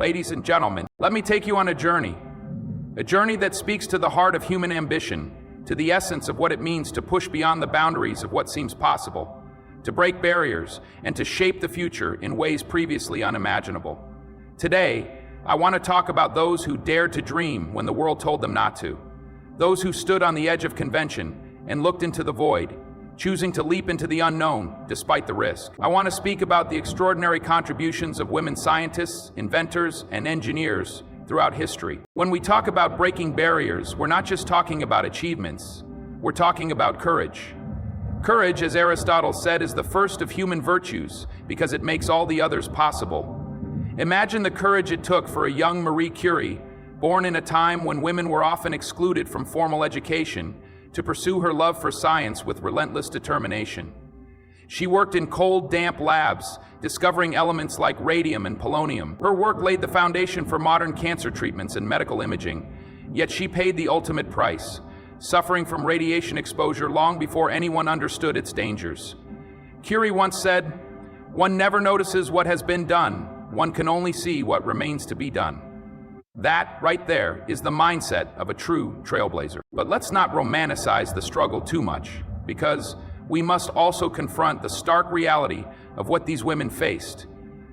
Ladies and gentlemen, let me take you on a journey that speaks to the heart of human ambition, to the essence of what it means to push beyond the boundaries of what seems possible, to break barriers, and to shape the future in ways previously unimaginable. Today, I want to talk about those who dared to dream when the world told them not to, those who stood on the edge of convention and looked into the void, choosing to leap into the unknown despite the risk. I want to speak about the extraordinary contributions of women scientists, inventors, and engineers throughout history. When we talk about breaking barriers, we're not just talking about achievements, we're talking about courage. Courage, as Aristotle said, is the first of human virtues because it makes all the others possible. Imagine the courage it took for a young Marie Curie, born in a time when women were often excluded from formal education, to pursue her love for science with relentless determination. She worked in cold, damp labs, discovering elements like radium and polonium. Her work laid the foundation for modern cancer treatments and medical imaging, yet she paid the ultimate price, suffering from radiation exposure long before anyone understood its dangers. Curie once said, "One never notices what has been done, one can only see what remains to be done." That, right there, is the mindset of a true trailblazer. But let's not romanticize the struggle too much, because we must also confront the stark reality of what these women faced.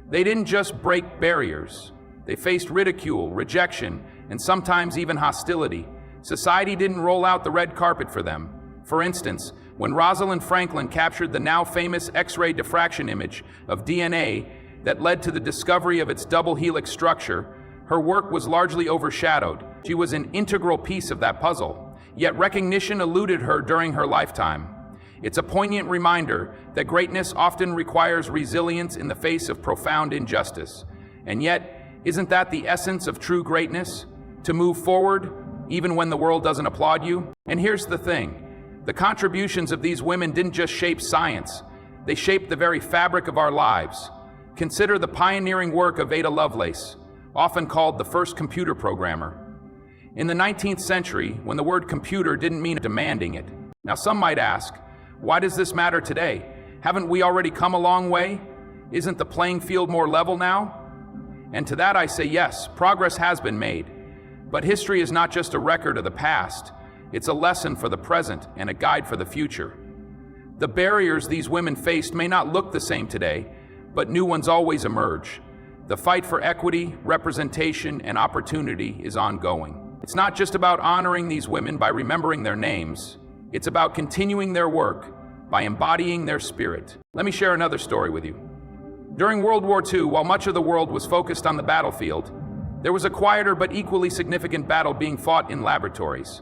They didn't just break barriers. They faced ridicule, rejection, and sometimes even hostility. Society didn't roll out the red carpet for them. For instance, when Rosalind Franklin captured the now famous X-ray diffraction image of DNA that led to the discovery of its double helix structure, her work was largely overshadowed. She was an integral piece of that puzzle, yet recognition eluded her during her lifetime. It's a poignant reminder that greatness often requires resilience in the face of profound injustice. And yet, isn't that the essence of true greatness? To move forward, even when the world doesn't applaud you? And here's the thing. The contributions of these women didn't just shape science. They shaped the very fabric of our lives. Consider the pioneering work of Ada Lovelace, often called the first computer programmer. In the 19th century, when the word computer didn't mean demanding it. Now some might ask, why does this matter today? Haven't we already come a long way? Isn't the playing field more level now? And to that I say yes, progress has been made. But history is not just a record of the past, it's a lesson for the present and a guide for the future. The barriers these women faced may not look the same today, but new ones always emerge. The fight for equity, representation, and opportunity is ongoing. It's not just about honoring these women by remembering their names. It's about continuing their work by embodying their spirit. Let me share another story with you. During World War II, while much of the world was focused on the battlefield, there was a quieter but equally significant battle being fought in laboratories.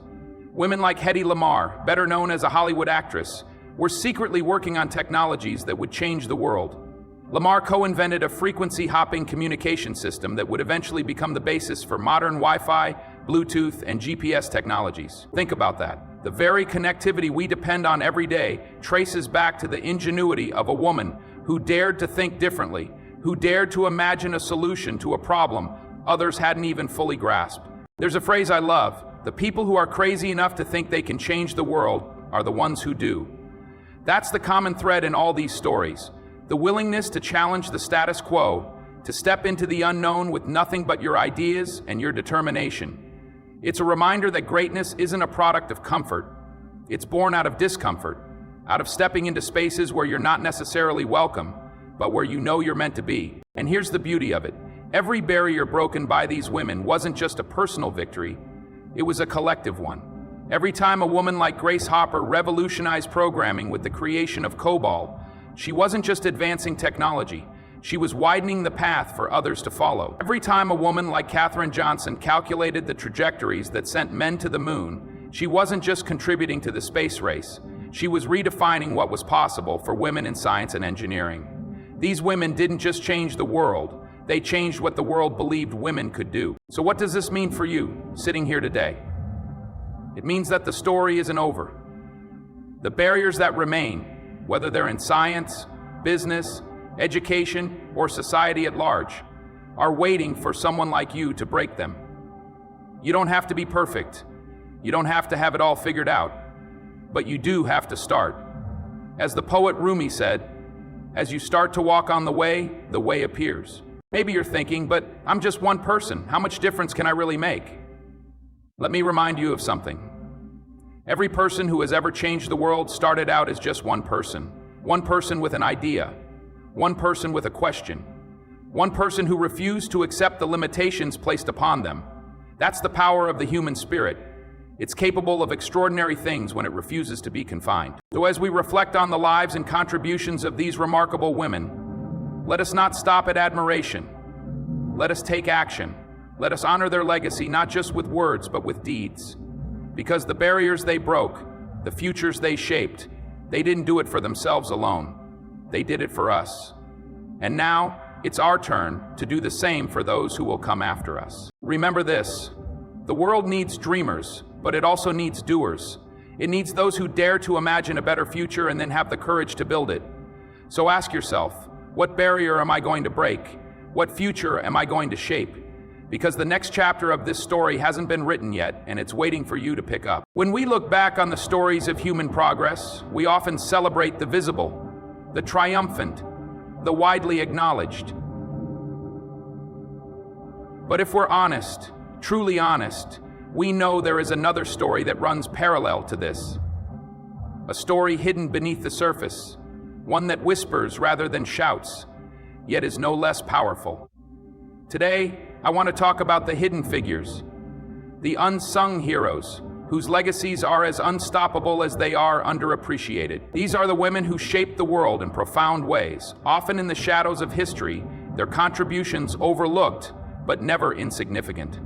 Women like Hedy Lamarr, better known as a Hollywood actress, were secretly working on technologies that would change the world. Lamarr co-invented a frequency-hopping communication system that would eventually become the basis for modern Wi-Fi, Bluetooth, and GPS technologies. Think about that. The very connectivity we depend on every day traces back to the ingenuity of a woman who dared to think differently, who dared to imagine a solution to a problem others hadn't even fully grasped. There's a phrase I love: the people who are crazy enough to think they can change the world are the ones who do. That's the common thread in all these stories. The willingness to challenge the status quo, to step into the unknown with nothing but your ideas and your determination. It's a reminder that greatness isn't a product of comfort. It's born out of discomfort, out of stepping into spaces where you're not necessarily welcome, but where you know you're meant to be. And here's the beauty of it. Every barrier broken by these women wasn't just a personal victory, it was a collective one. Every time a woman like Grace Hopper revolutionized programming with the creation of COBOL, she wasn't just advancing technology, she was widening the path for others to follow. Every time a woman like Katherine Johnson calculated the trajectories that sent men to the moon, she wasn't just contributing to the space race, she was redefining what was possible for women in science and engineering. These women didn't just change the world, they changed what the world believed women could do. So what does this mean for you, sitting here today? It means that the story isn't over. The barriers that remain, whether they're in science, business, education, or society at large, are waiting for someone like you to break them. You don't have to be perfect. You don't have to have it all figured out. But you do have to start. As the poet Rumi said, as you start to walk on the way appears. Maybe you're thinking, but I'm just one person. How much difference can I really make? Let me remind you of something. Every person who has ever changed the world started out as just one person with an idea, one person with a question, one person who refused to accept the limitations placed upon them. That's the power of the human spirit. It's capable of extraordinary things when it refuses to be confined. So as we reflect on the lives and contributions of these remarkable women, let us not stop at admiration. Let us take action. Let us honor their legacy, not just with words, but with deeds. Because the barriers they broke, the futures they shaped, they didn't do it for themselves alone. They did it for us. And now, it's our turn to do the same for those who will come after us. Remember this, the world needs dreamers, but it also needs doers. It needs those who dare to imagine a better future and then have the courage to build it. So ask yourself, what barrier am I going to break? What future am I going to shape? Because the next chapter of this story hasn't been written yet, and it's waiting for you to pick up. When we look back on the stories of human progress, we often celebrate the visible, the triumphant, the widely acknowledged. But if we're honest, truly honest, we know there is another story that runs parallel to this. A story hidden beneath the surface, one that whispers rather than shouts, yet is no less powerful. Today, I want to talk about the hidden figures, the unsung heroes, whose legacies are as unstoppable as they are underappreciated. These are the women who shaped the world in profound ways, often in the shadows of history, their contributions overlooked, but never insignificant.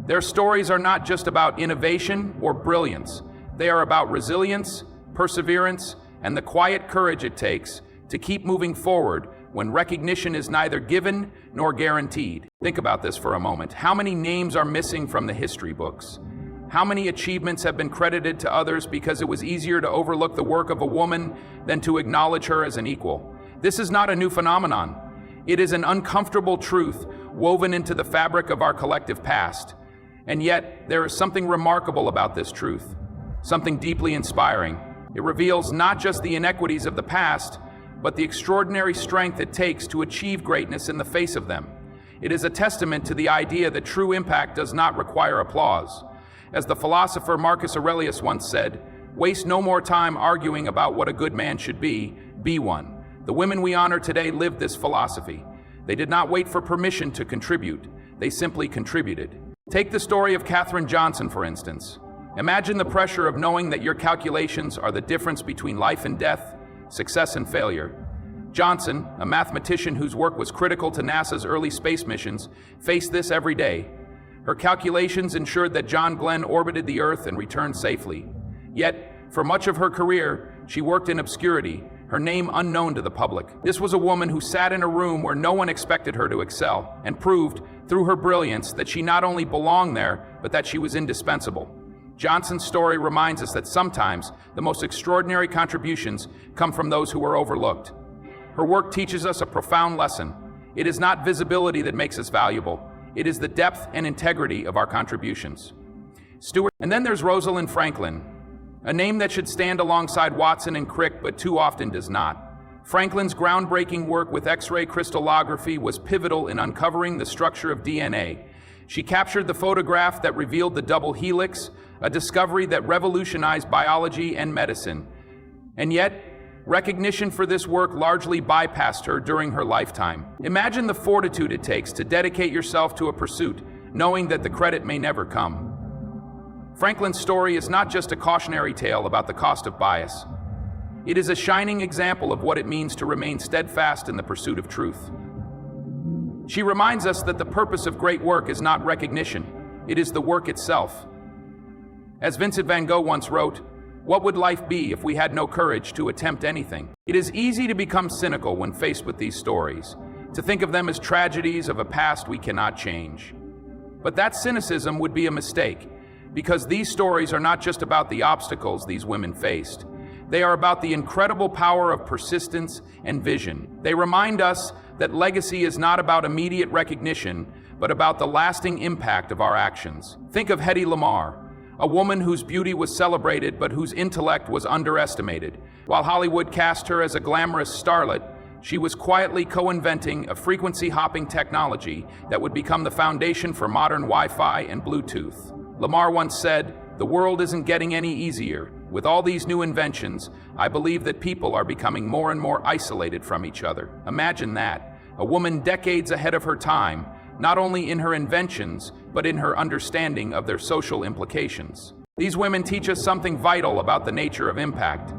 Their stories are not just about innovation or brilliance. They are about resilience, perseverance, and the quiet courage it takes to keep moving forward when recognition is neither given nor guaranteed. Think about this for a moment. How many names are missing from the history books? How many achievements have been credited to others because it was easier to overlook the work of a woman than to acknowledge her as an equal? This is not a new phenomenon. It is an uncomfortable truth woven into the fabric of our collective past. And yet, there is something remarkable about this truth, something deeply inspiring. It reveals not just the inequities of the past, but the extraordinary strength it takes to achieve greatness in the face of them. It is a testament to the idea that true impact does not require applause. As the philosopher Marcus Aurelius once said, "Waste no more time arguing about what a good man should be one." The women we honor today lived this philosophy. They did not wait for permission to contribute. They simply contributed. Take the story of Katherine Johnson, for instance. Imagine the pressure of knowing that your calculations are the difference between life and death, success and failure. Johnson, a mathematician whose work was critical to NASA's early space missions, faced this every day. Her calculations ensured that John Glenn orbited the Earth and returned safely. Yet, for much of her career, she worked in obscurity, her name unknown to the public. This was a woman who sat in a room where no one expected her to excel, and proved, through her brilliance, that she not only belonged there, but that she was indispensable. Johnson's story reminds us that sometimes the most extraordinary contributions come from those who are overlooked. Her work teaches us a profound lesson. It is not visibility that makes us valuable. It is the depth and integrity of our contributions. And then there's Rosalind Franklin, a name that should stand alongside Watson and Crick, but too often does not. Franklin's groundbreaking work with X-ray crystallography was pivotal in uncovering the structure of DNA. She captured the photograph that revealed the double helix, a discovery that revolutionized biology and medicine. And yet, recognition for this work largely bypassed her during her lifetime. Imagine the fortitude it takes to dedicate yourself to a pursuit, knowing that the credit may never come. Franklin's story is not just a cautionary tale about the cost of bias. It is a shining example of what it means to remain steadfast in the pursuit of truth. She reminds us that the purpose of great work is not recognition, it is the work itself. As Vincent van Gogh once wrote, "What would life be if we had no courage to attempt anything?" It is easy to become cynical when faced with these stories, to think of them as tragedies of a past we cannot change. But that cynicism would be a mistake, because these stories are not just about the obstacles these women faced. They are about the incredible power of persistence and vision. They remind us that legacy is not about immediate recognition, but about the lasting impact of our actions. Think of Hedy Lamarr, a woman whose beauty was celebrated but whose intellect was underestimated. While Hollywood cast her as a glamorous starlet, She was quietly co-inventing a frequency-hopping technology that would become the foundation for modern Wi-Fi and Bluetooth. Lamar once said, "The world isn't getting any easier. With all these new inventions, I believe that people are becoming more and more isolated from each other." Imagine that, a woman decades ahead of her time, not only in her inventions, but in her understanding of their social implications. These women teach us something vital about the nature of impact.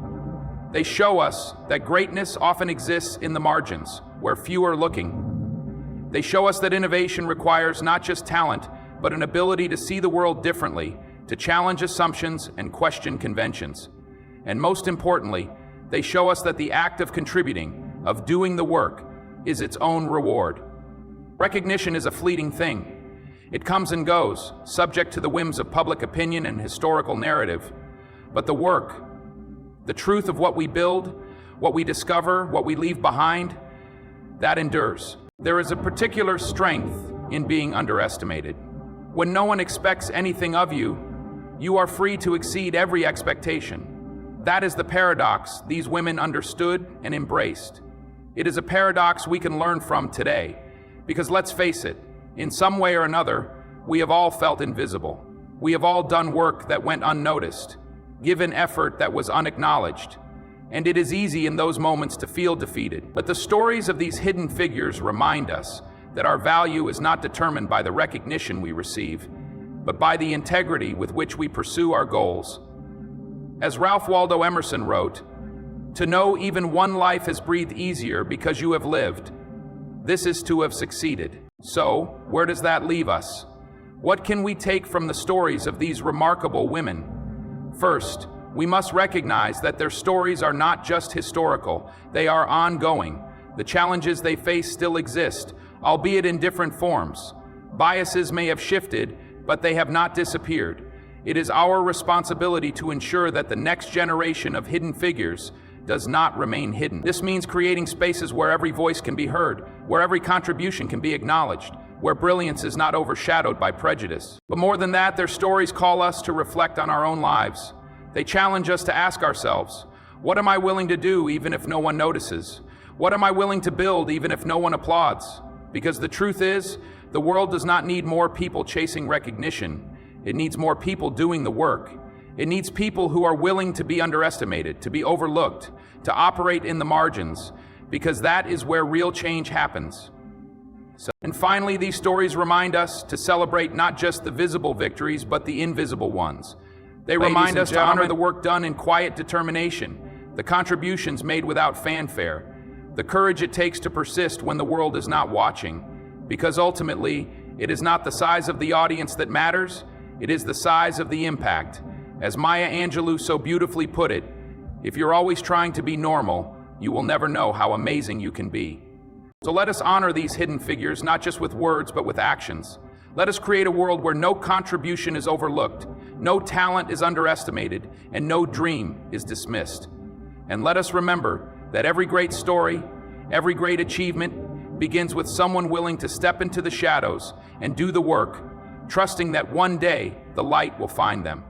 They show us that greatness often exists in the margins, where few are looking. They show us that innovation requires not just talent, but an ability to see the world differently, to challenge assumptions and question conventions. And most importantly, they show us that the act of contributing, of doing the work, is its own reward. Recognition is a fleeting thing. It comes and goes, subject to the whims of public opinion and historical narrative. But the work, the truth of what we build, what we discover, what we leave behind, that endures. There is a particular strength in being underestimated. When no one expects anything of you, you are free to exceed every expectation. That is the paradox these women understood and embraced. It is a paradox we can learn from today, because let's face it, in some way or another, we have all felt invisible. We have all done work that went unnoticed, given effort that was unacknowledged, and it is easy in those moments to feel defeated. But the stories of these hidden figures remind us that our value is not determined by the recognition we receive, but by the integrity with which we pursue our goals. As Ralph Waldo Emerson wrote, "To know even one life has breathed easier because you have lived, this is to have succeeded." So, where does that leave us? What can we take from the stories of these remarkable women? First, we must recognize that their stories are not just historical, they are ongoing. The challenges they face still exist, albeit in different forms. Biases may have shifted, but they have not disappeared. It is our responsibility to ensure that the next generation of hidden figures does not remain hidden. This means creating spaces where every voice can be heard, where every contribution can be acknowledged, where brilliance is not overshadowed by prejudice. But more than that, their stories call us to reflect on our own lives. They challenge us to ask ourselves, what am I willing to do even if no one notices? What am I willing to build even if no one applauds? Because the truth is, the world does not need more people chasing recognition. It needs more people doing the work. It needs people who are willing to be underestimated, to be overlooked, to operate in the margins, because that is where real change happens. And finally, these stories remind us to celebrate not just the visible victories, but the invisible ones. They remind us to honor the work done in quiet determination, the contributions made without fanfare, the courage it takes to persist when the world is not watching, because ultimately, it is not the size of the audience that matters, it is the size of the impact. As Maya Angelou so beautifully put it, if you're always trying to be normal, you will never know how amazing you can be. So let us honor these hidden figures, not just with words, but with actions. Let us create a world where no contribution is overlooked, no talent is underestimated, and no dream is dismissed. And let us remember that every great story, every great achievement begins with someone willing to step into the shadows and do the work, trusting that one day the light will find them.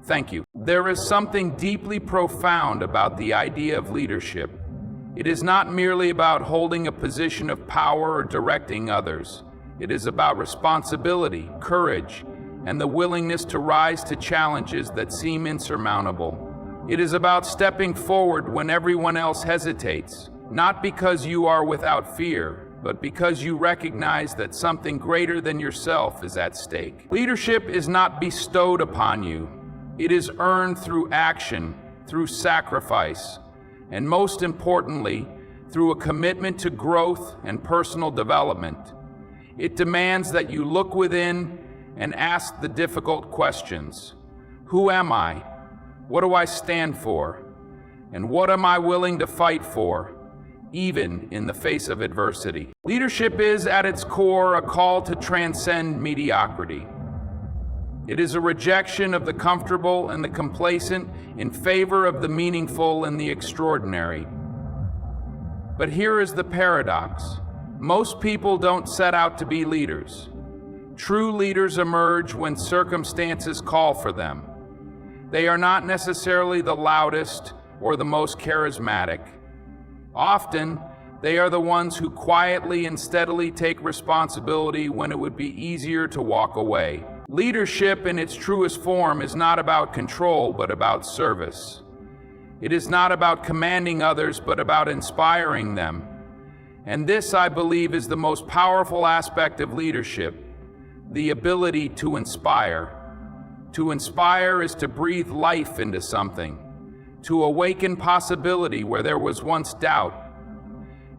Thank you. There is something deeply profound about the idea of leadership. It is not merely about holding a position of power or directing others. It is about responsibility, courage, and the willingness to rise to challenges that seem insurmountable. It is about stepping forward when everyone else hesitates, not because you are without fear, but because you recognize that something greater than yourself is at stake. Leadership is not bestowed upon you. It is earned through action, through sacrifice, and most importantly, through a commitment to growth and personal development. It demands that you look within and ask the difficult questions. Who am I? What do I stand for? And what am I willing to fight for, even in the face of adversity? Leadership is, at its core, a call to transcend mediocrity. It is a rejection of the comfortable and the complacent in favor of the meaningful and the extraordinary. But here is the paradox. Most people don't set out to be leaders. True leaders emerge when circumstances call for them. They are not necessarily the loudest or the most charismatic. Often, They are the ones who quietly and steadily take responsibility when it would be easier to walk away. Leadership in its truest form is not about control, but about service. It is not about commanding others, but about inspiring them. And this, I believe, is the most powerful aspect of leadership, the ability to inspire. To inspire is to breathe life into something, to awaken possibility where there was once doubt,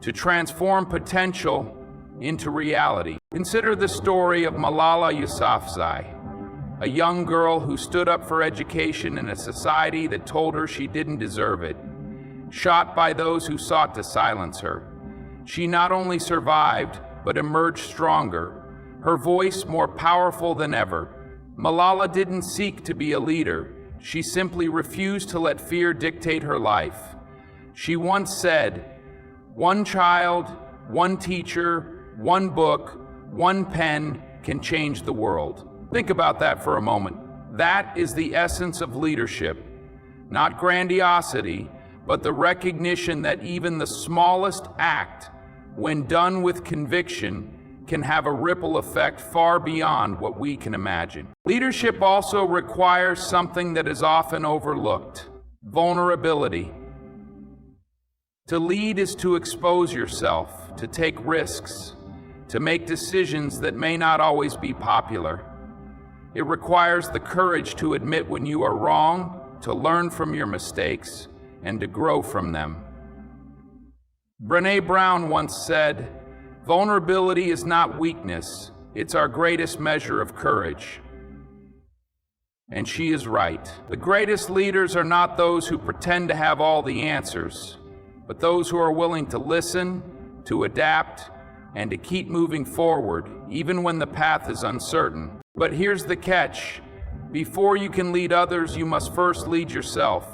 to transform potential into reality. Consider the story of Malala Yousafzai, a young girl who stood up for education in a society that told her she didn't deserve it, shot by those who sought to silence her. She not only survived, but emerged stronger, her voice more powerful than ever. Malala didn't seek to be a leader. She simply refused to let fear dictate her life. She once said, "One child, one teacher, one book, one pen can change the world." Think about that for a moment. That is the essence of leadership. Not grandiosity, but the recognition that even the smallest act, when done with conviction, can have a ripple effect far beyond what we can imagine. Leadership also requires something that is often overlooked: vulnerability. To lead is to expose yourself, to take risks, to make decisions that may not always be popular. It requires the courage to admit when you are wrong, to learn from your mistakes, and to grow from them. Brené Brown once said, "Vulnerability is not weakness, it's our greatest measure of courage." And she is right. The greatest leaders are not those who pretend to have all the answers, but those who are willing to listen, to adapt, and to keep moving forward, even when the path is uncertain. But here's the catch. Before you can lead others, you must first lead yourself.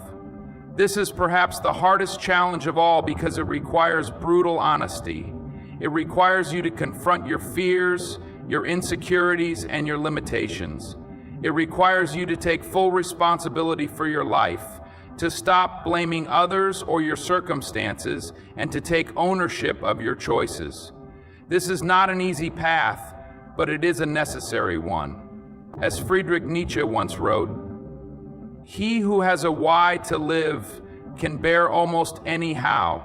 This is perhaps the hardest challenge of all because it requires brutal honesty. It requires you to confront your fears, your insecurities, and your limitations. It requires you to take full responsibility for your life, to stop blaming others or your circumstances, and to take ownership of your choices. This is not an easy path, but it is a necessary one. As Friedrich Nietzsche once wrote, "He who has a why to live can bear almost any how."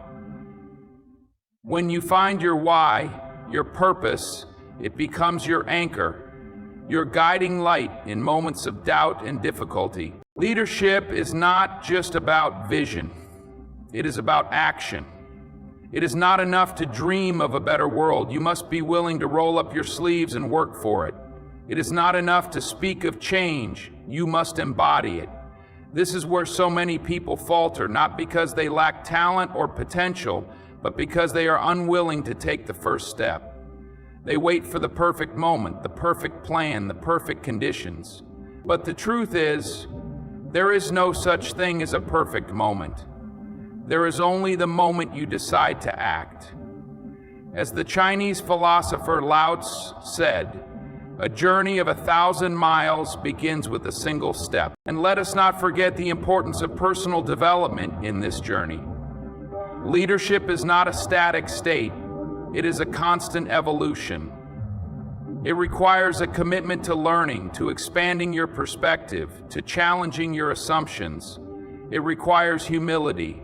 When you find your why, your purpose, it becomes your anchor, your guiding light in moments of doubt and difficulty. Leadership is not just about vision. It is about action. It is not enough to dream of a better world. You must be willing to roll up your sleeves and work for it. It is not enough to speak of change. You must embody it. This is where so many people falter, not because they lack talent or potential, but because they are unwilling to take the first step. They wait for the perfect moment, the perfect plan, the perfect conditions. But the truth is, there is no such thing as a perfect moment. There is only the moment you decide to act. As the Chinese philosopher Lao Tzu said, "A journey of 1,000 miles begins with a single step." And let us not forget the importance of personal development in this journey. Leadership is not a static state. It is a constant evolution. It requires a commitment to learning, to expanding your perspective, to challenging your assumptions. It requires humility,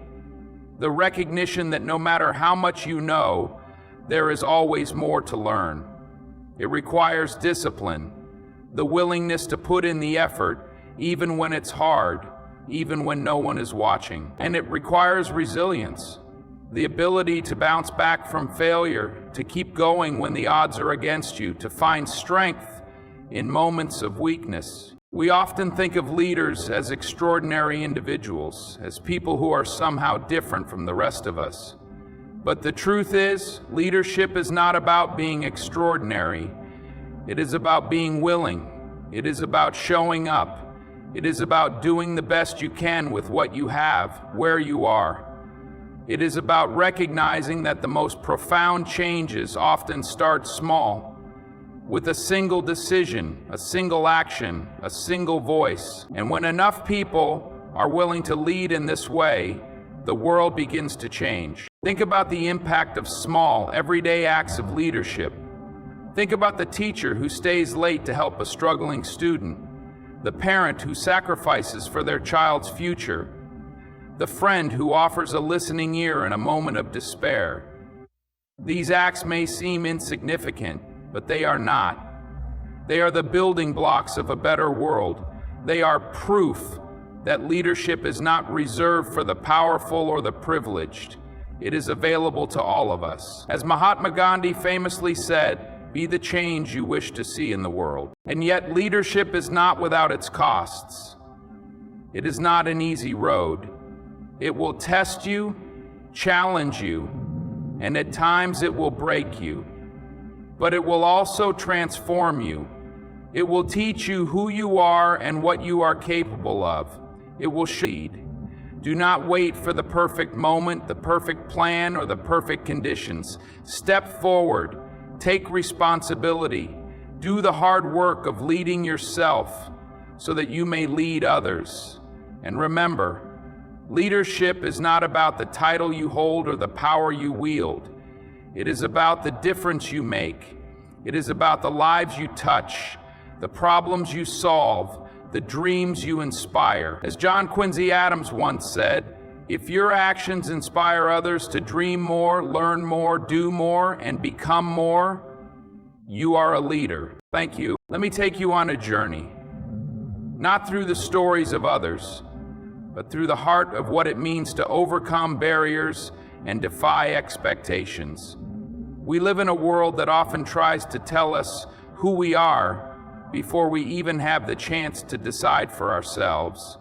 the recognition that no matter how much you know, there is always more to learn. It requires discipline, the willingness to put in the effort, even when it's hard, even when no one is watching. And it requires resilience, the ability to bounce back from failure, to keep going when the odds are against you, to find strength in moments of weakness. We often think of leaders as extraordinary individuals, as people who are somehow different from the rest of us. But the truth is, leadership is not about being extraordinary. It is about being willing. It is about showing up. It is about doing the best you can with what you have, where you are. It is about recognizing that the most profound changes often start small, with a single decision, a single action, a single voice. And when enough people are willing to lead in this way, the world begins to change. Think about the impact of small, everyday acts of leadership. Think about the teacher who stays late to help a struggling student, the parent who sacrifices for their child's future, the friend who offers a listening ear in a moment of despair. These acts may seem insignificant, but they are not. They are the building blocks of a better world. They are proof that leadership is not reserved for the powerful or the privileged. It is available to all of us. As Mahatma Gandhi famously said, "Be the change you wish to see in the world." And yet leadership is not without its costs. It is not an easy road. It will test you, challenge you, and at times it will break you. But it will also transform you. It will teach you who you are and what you are capable of. It will lead. Do not wait for the perfect moment, the perfect plan, or the perfect conditions. Step forward. Take responsibility. Do the hard work of leading yourself so that you may lead others. And remember, leadership is not about the title you hold or the power you wield. It is about the difference you make. It is about the lives you touch, the problems you solve, the dreams you inspire. As John Quincy Adams once said, if your actions inspire others to dream more, learn more, do more, and become more, you are a leader. Thank you. Let me take you on a journey, not through the stories of others, but through the heart of what it means to overcome barriers and defy expectations. We live in a world that often tries to tell us who we are before we even have the chance to decide for ourselves.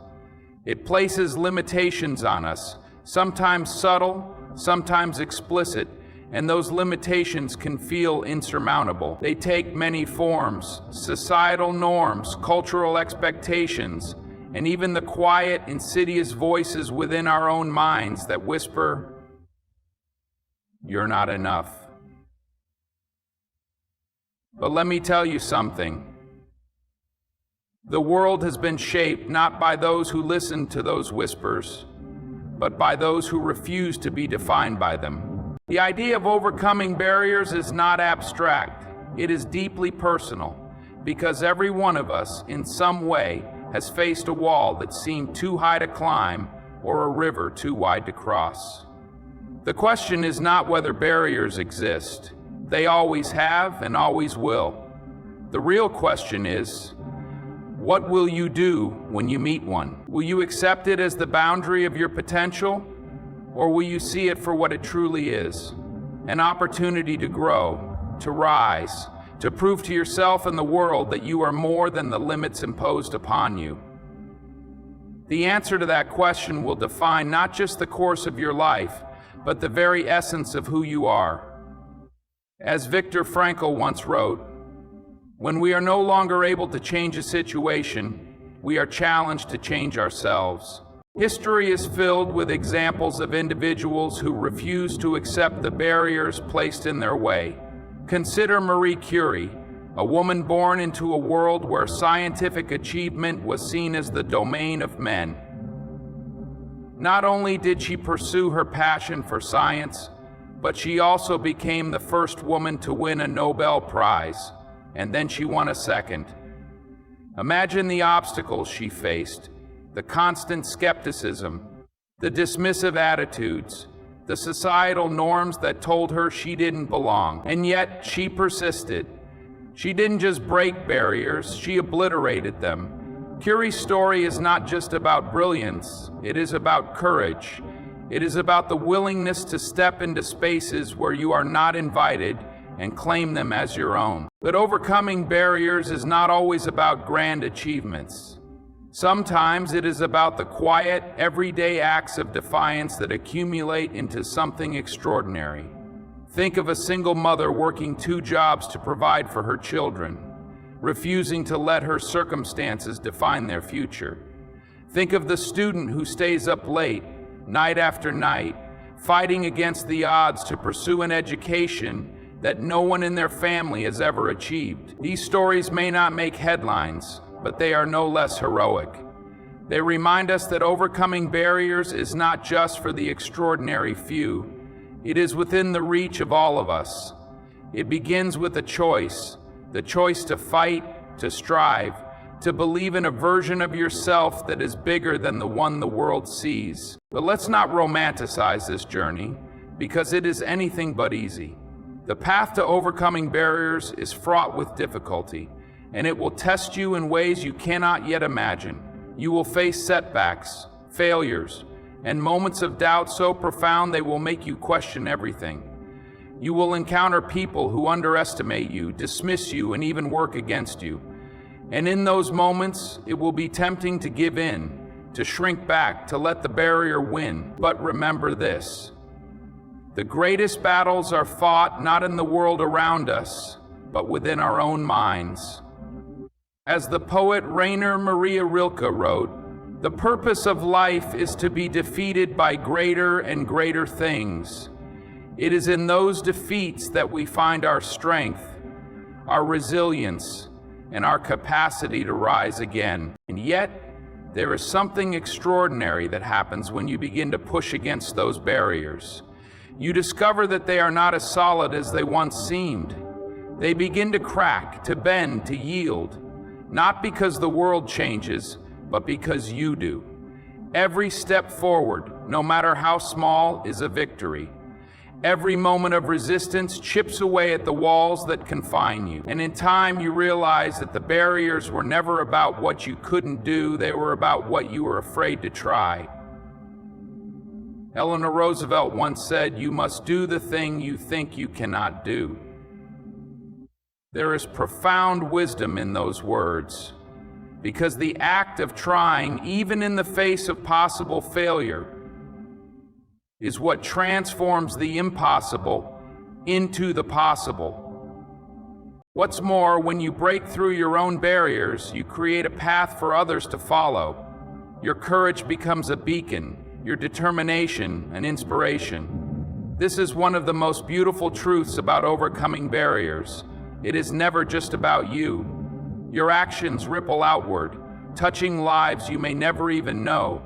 It places limitations on us, sometimes subtle, sometimes explicit, and those limitations can feel insurmountable. They take many forms: societal norms, cultural expectations, and even the quiet, insidious voices within our own minds that whisper, "You're not enough." But let me tell you something. The world has been shaped not by those who listen to those whispers, but by those who refuse to be defined by them. The idea of overcoming barriers is not abstract. It is deeply personal, because every one of us, in some way, has faced a wall that seemed too high to climb or a river too wide to cross. The question is not whether barriers exist. They always have and always will. The real question is, what will you do when you meet one? Will you accept it as the boundary of your potential, or will you see it for what it truly is? An opportunity to grow, to rise, to prove to yourself and the world that you are more than the limits imposed upon you. The answer to that question will define not just the course of your life, but the very essence of who you are. As Viktor Frankl once wrote, when we are no longer able to change a situation, we are challenged to change ourselves. History is filled with examples of individuals who refuse to accept the barriers placed in their way. Consider Marie Curie, a woman born into a world where scientific achievement was seen as the domain of men. Not only did she pursue her passion for science, but she also became the first woman to win a Nobel Prize, and then she won a second. Imagine the obstacles she faced, the constant skepticism, the dismissive attitudes, the societal norms that told her she didn't belong. And yet she persisted. She didn't just break barriers, she obliterated them. Curie's story is not just about brilliance, it is about courage. It is about the willingness to step into spaces where you are not invited and claim them as your own. But overcoming barriers is not always about grand achievements. Sometimes it is about the quiet, everyday acts of defiance that accumulate into something extraordinary. Think of a single mother working 2 jobs to provide for her children, refusing to let her circumstances define their future. Think of the student who stays up late, night after night, fighting against the odds to pursue an education that no one in their family has ever achieved. These stories may not make headlines, but they are no less heroic. They remind us that overcoming barriers is not just for the extraordinary few. It is within the reach of all of us. It begins with a choice, the choice to fight, to strive, to believe in a version of yourself that is bigger than the one the world sees. But let's not romanticize this journey, because it is anything but easy. The path to overcoming barriers is fraught with difficulty, and it will test you in ways you cannot yet imagine. You will face setbacks, failures, and moments of doubt so profound they will make you question everything. You will encounter people who underestimate you, dismiss you, and even work against you. And in those moments, it will be tempting to give in, to shrink back, to let the barrier win. But remember this: the greatest battles are fought not in the world around us, but within our own minds. As the poet Rainer Maria Rilke wrote, "The purpose of life is to be defeated by greater and greater things. It is in those defeats that we find our strength, our resilience, and our capacity to rise again." And yet, there is something extraordinary that happens when you begin to push against those barriers. You discover that they are not as solid as they once seemed. They begin to crack, to bend, to yield, not because the world changes, but because you do. Every step forward, no matter how small, is a victory. Every moment of resistance chips away at the walls that confine you. And in time, you realize that the barriers were never about what you couldn't do, they were about what you were afraid to try. Eleanor Roosevelt once said, "You must do the thing you think you cannot do." There is profound wisdom in those words, because the act of trying, even in the face of possible failure, is what transforms the impossible into the possible. What's more, when you break through your own barriers, you create a path for others to follow. Your courage becomes a beacon, your determination an inspiration. This is one of the most beautiful truths about overcoming barriers. It is never just about you. Your actions ripple outward, touching lives you may never even know.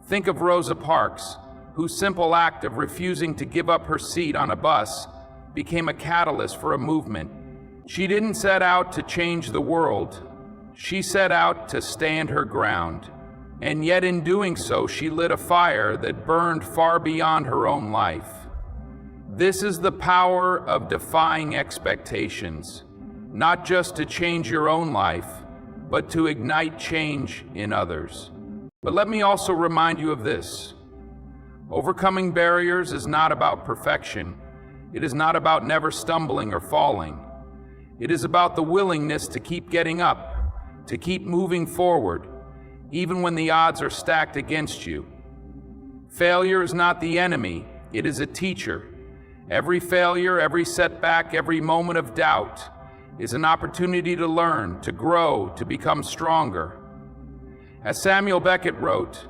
Think of Rosa Parks, whose simple act of refusing to give up her seat on a bus became a catalyst for a movement. She didn't set out to change the world. She set out to stand her ground. And yet in doing so, she lit a fire that burned far beyond her own life. This is the power of defying expectations, not just to change your own life, but to ignite change in others. But let me also remind you of this. Overcoming barriers is not about perfection. It is not about never stumbling or falling. It is about the willingness to keep getting up, to keep moving forward, even when the odds are stacked against you. Failure is not the enemy, it is a teacher. Every failure, every setback, every moment of doubt is an opportunity to learn, to grow, to become stronger. As Samuel Beckett wrote,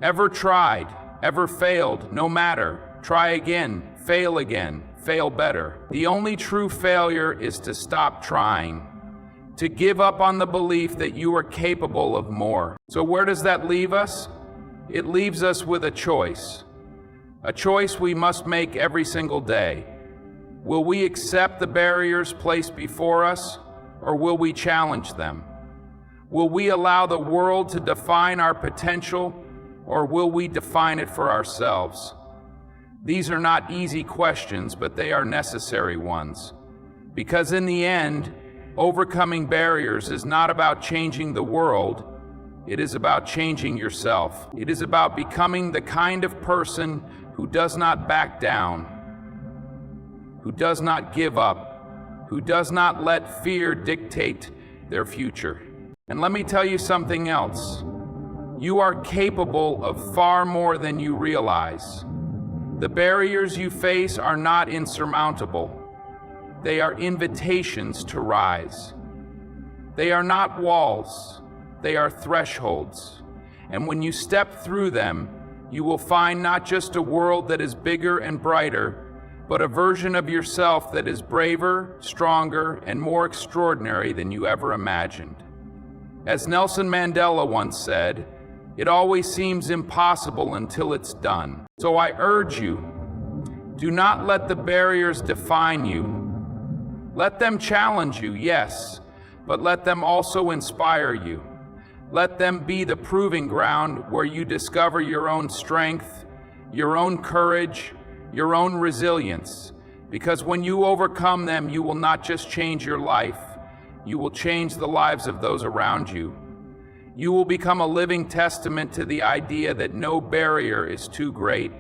"Ever tried, ever failed, no matter, try again, fail better." The only true failure is to stop trying, to give up on the belief that you are capable of more. So where does that leave us? It leaves us with a choice we must make every single day. Will we accept the barriers placed before us, or will we challenge them? Will we allow the world to define our potential, or will we define it for ourselves? These are not easy questions, but they are necessary ones. Because in the end, overcoming barriers is not about changing the world, it is about changing yourself. It is about becoming the kind of person who does not back down, who does not give up, who does not let fear dictate their future. And let me tell you something else. You are capable of far more than you realize. The barriers you face are not insurmountable. They are invitations to rise. They are not walls, they are thresholds. And when you step through them, you will find not just a world that is bigger and brighter, but a version of yourself that is braver, stronger, and more extraordinary than you ever imagined. As Nelson Mandela once said, "It always seems impossible until it's done." So I urge you, Do not let the barriers define you. Let them challenge you, yes, but let them also inspire you. Let them be the proving ground where you discover your own strength, your own courage, your own resilience. Because when you overcome them, you will not just change your life, you will change the lives of those around you. You will become a living testament to the idea that no barrier is too great,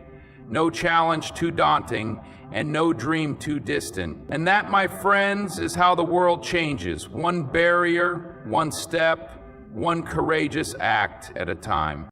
no challenge too daunting, and no dream too distant. And that, my friends, is how the world changes, one barrier, one step, one courageous act at a time.